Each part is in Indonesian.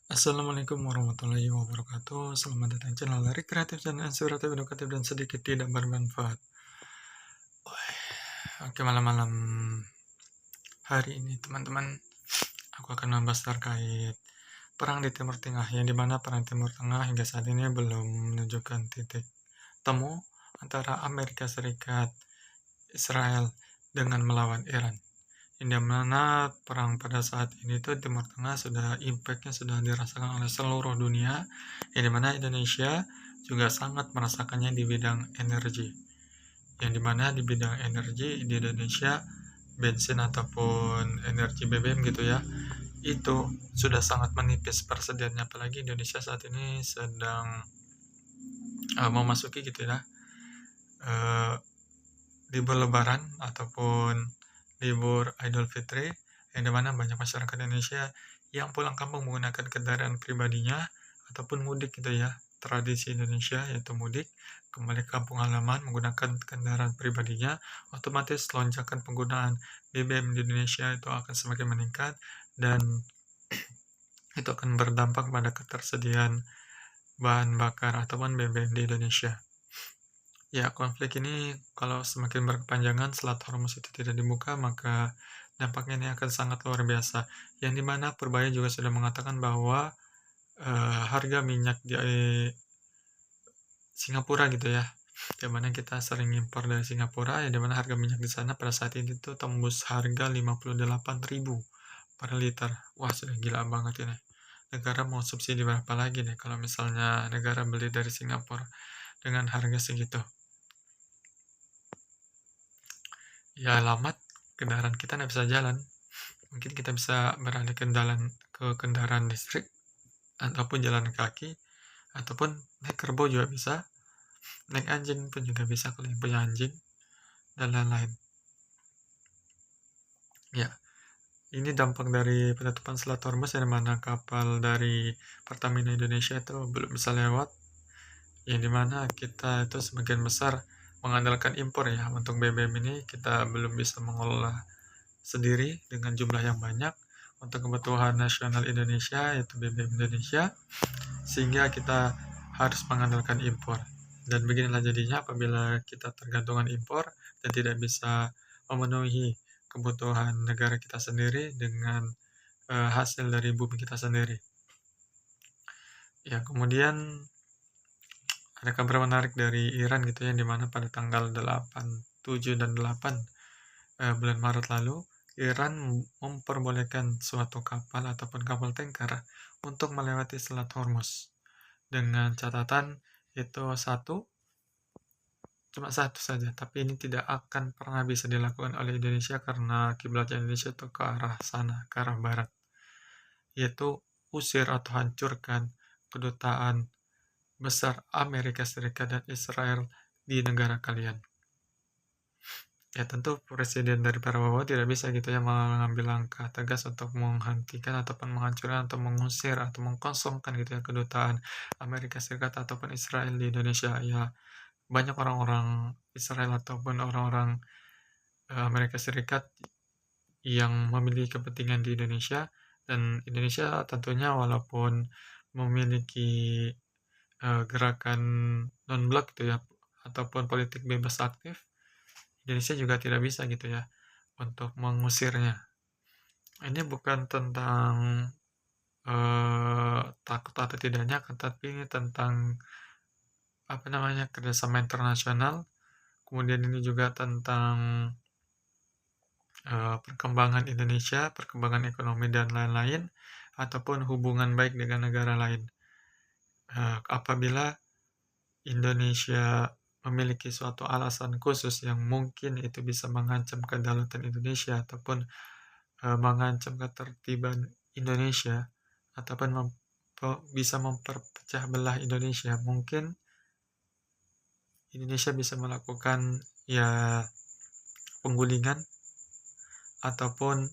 Assalamualaikum warahmatullahi wabarakatuh. Selamat datang di channel Lari Kreatif dan Inspiratif, Edukatif, dan sedikit tidak bermanfaat. Oke, malam-malam hari ini teman-teman, aku akan membahas terkait perang di Timur Tengah, yang dimana perang Timur Tengah hingga saat ini belum menunjukkan titik temu antara Amerika Serikat, Israel dengan melawan Iran. Yang dimana perang pada saat ini tuh Timur Tengah impactnya sudah dirasakan oleh seluruh dunia, yang dimana Indonesia juga sangat merasakannya di bidang energi, yang dimana di bidang energi di Indonesia bensin ataupun energi BBM gitu ya, itu sudah sangat menipis persediaannya, apalagi Indonesia saat ini sedang memasuki gitu ya uh, libur lebaran ataupun libur Idul Fitri, yang dimana banyak masyarakat Indonesia yang pulang kampung menggunakan kendaraan pribadinya ataupun mudik gitu ya. Tradisi Indonesia yaitu mudik, kembali ke kampung halaman menggunakan kendaraan pribadinya, otomatis lonjakan penggunaan BBM di Indonesia itu akan semakin meningkat, dan itu akan berdampak pada ketersediaan bahan bakar ataupun BBM di Indonesia. Ya, konflik ini kalau semakin berkepanjangan, Selat Hormuz itu tidak dibuka, maka dampaknya ini akan sangat luar biasa. Yang dimana Purbaya juga sudah mengatakan bahwa harga minyak di Singapura gitu ya, yang mana kita sering impor dari Singapura, yang dimana harga minyak di sana pada saat ini tuh tembus harga 58.000 per liter. Wah, sudah gila banget ini. Negara mau subsidi berapa lagi nih kalau misalnya negara beli dari Singapura dengan harga segitu? Ya, alamat kendaraan kita nggak bisa jalan. Mungkin kita bisa beralih ke kendaraan listrik, ataupun jalan kaki, ataupun naik kerbau juga bisa, naik anjing pun juga bisa kalau yang punya anjing, dan lain-lain. Ya, ini dampak dari penutupan Selat Hormuz, yang mana kapal dari Pertamina Indonesia itu belum bisa lewat, yang dimana kita itu sebagian besar mengandalkan impor ya. Untuk BBM ini kita belum bisa mengelola sendiri dengan jumlah yang banyak untuk kebutuhan nasional Indonesia, yaitu BBM Indonesia, sehingga kita harus mengandalkan impor. Dan beginilah jadinya apabila kita tergantungan impor dan tidak bisa memenuhi kebutuhan negara kita sendiri dengan hasil dari bumi kita sendiri. Ya, kemudian ada kabar menarik dari Iran gitu ya, dimana pada tanggal 8, 7, dan 8 bulan Maret lalu, Iran memperbolehkan suatu kapal ataupun kapal tanker untuk melewati Selat Hormuz, dengan catatan itu cuma satu saja, tapi ini tidak akan pernah bisa dilakukan oleh Indonesia karena kiblat Indonesia itu ke arah sana, ke arah barat, yaitu usir atau hancurkan kedutaan besar Amerika Serikat dan Israel di negara kalian. Ya, tentu presiden dari Prabowo tidak bisa gitu ya mengambil langkah tegas untuk menghentikan ataupun menghancurkan atau mengusir atau mengkosongkan gitu ya kedutaan Amerika Serikat ataupun Israel di Indonesia. Ya, banyak orang-orang Israel ataupun orang-orang Amerika Serikat yang memiliki kepentingan di Indonesia, dan Indonesia tentunya walaupun memiliki gerakan non-blok gitu ya, ataupun politik bebas aktif, Indonesia juga tidak bisa gitu ya untuk mengusirnya. Ini bukan tentang takut atau tidaknya, tapi ini tentang kerjasama internasional. Kemudian ini juga tentang perkembangan Indonesia, perkembangan ekonomi dan lain-lain, ataupun hubungan baik dengan negara lain. Apabila Indonesia memiliki suatu alasan khusus yang mungkin itu bisa mengancam kedaulatan Indonesia ataupun mengancam ketertiban Indonesia, ataupun bisa memperpecah belah Indonesia, mungkin Indonesia bisa melakukan ya penggulingan ataupun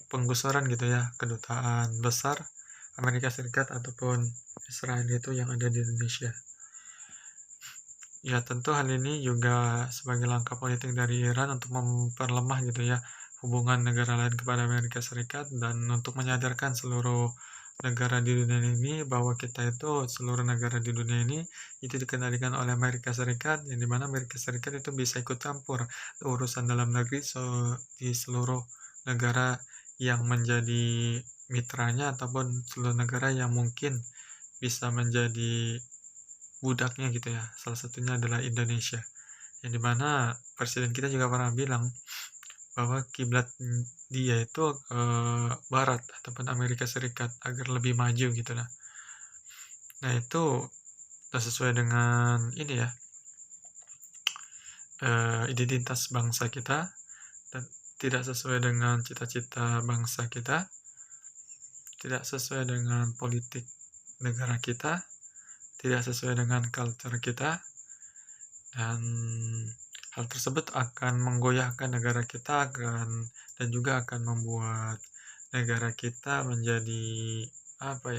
penggusuran gitu ya kedutaan besar Amerika Serikat ataupun Israel itu yang ada di Indonesia. Ya, tentu hal ini juga sebagai langkah politik dari Iran untuk memperlemah gitu ya hubungan negara lain kepada Amerika Serikat, dan untuk menyadarkan seluruh negara di dunia ini, bahwa kita itu seluruh negara di dunia ini itu dikendalikan oleh Amerika Serikat, yang dimana Amerika Serikat itu bisa ikut campur urusan dalam negeri di seluruh negara yang menjadi mitranya ataupun seluruh negara yang mungkin bisa menjadi budaknya gitu ya. Salah satunya adalah Indonesia, yang dimana presiden kita juga pernah bilang bahwa kiblat dia itu Barat ataupun Amerika Serikat agar lebih maju gitu lah. Nah itu udah sesuai dengan ini ya, identitas bangsa kita, dan tidak sesuai dengan cita-cita bangsa kita, tidak sesuai dengan politik negara kita, tidak sesuai dengan culture kita, dan hal tersebut akan menggoyahkan negara kita dan juga akan membuat negara kita menjadi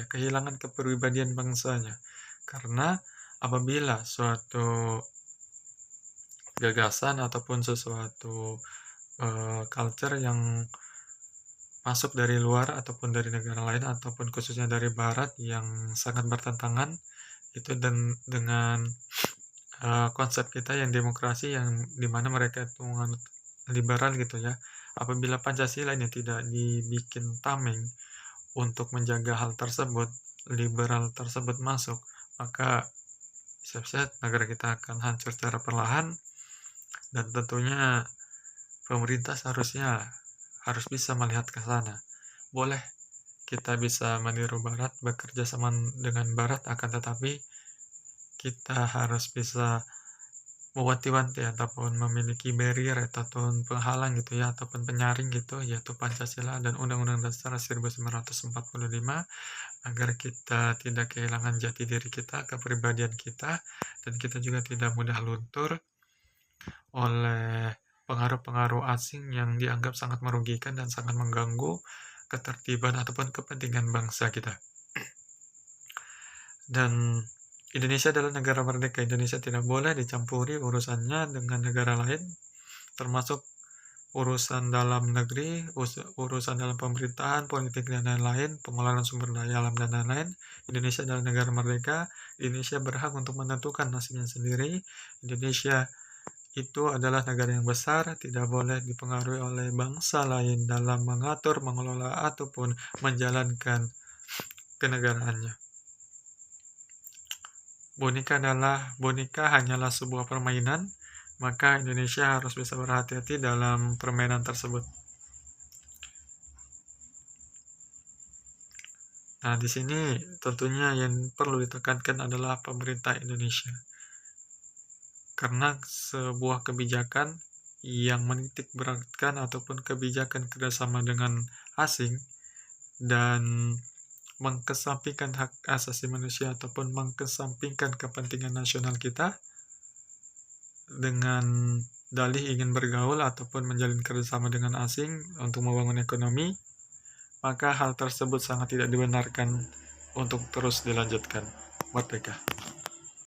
kehilangan kepribadian bangsanya. Karena apabila suatu gagasan ataupun sesuatu culture yang masuk dari luar ataupun dari negara lain ataupun khususnya dari barat yang sangat bertentangan itu dengan konsep kita yang demokrasi, yang dimana mereka itu menganut liberal gitu ya. Apabila Pancasila ini tidak dibikin tameng untuk menjaga hal tersebut, liberal tersebut masuk, maka siap-siap negara kita akan hancur secara perlahan, dan tentunya pemerintah seharusnya harus bisa melihat ke sana. Boleh kita bisa meniru barat, bekerja sama dengan barat, akan tetapi kita harus bisa mewanti-wanti ataupun memiliki barrier ataupun penghalang gitu ya, ataupun penyaring gitu, yaitu Pancasila dan Undang-Undang Dasar 1945, agar kita tidak kehilangan jati diri kita, kepribadian kita, dan kita juga tidak mudah luntur oleh pengaruh-pengaruh asing yang dianggap sangat merugikan dan sangat mengganggu ketertiban ataupun kepentingan bangsa kita. Dan Indonesia adalah negara merdeka. Indonesia tidak boleh dicampuri urusannya dengan negara lain, termasuk urusan dalam negeri, urusan dalam pemerintahan, politik, dan lain-lain, pengelolaan sumber daya alam, dan lain-lain. Indonesia adalah negara merdeka. Indonesia berhak untuk menentukan nasibnya sendiri. Indonesia itu adalah negara yang besar, tidak boleh dipengaruhi oleh bangsa lain dalam mengatur, mengelola, ataupun menjalankan kenegaraannya. Boneka hanyalah sebuah permainan, maka Indonesia harus bisa berhati-hati dalam permainan tersebut. Nah, di sini tentunya yang perlu ditekankan adalah pemerintah Indonesia. Karena sebuah kebijakan yang menitik beratkan ataupun kebijakan kerjasama dengan asing dan mengkesampingkan hak asasi manusia ataupun mengkesampingkan kepentingan nasional kita dengan dalih ingin bergaul ataupun menjalin kerjasama dengan asing untuk membangun ekonomi, maka hal tersebut sangat tidak dibenarkan untuk terus dilanjutkan. Merdeka.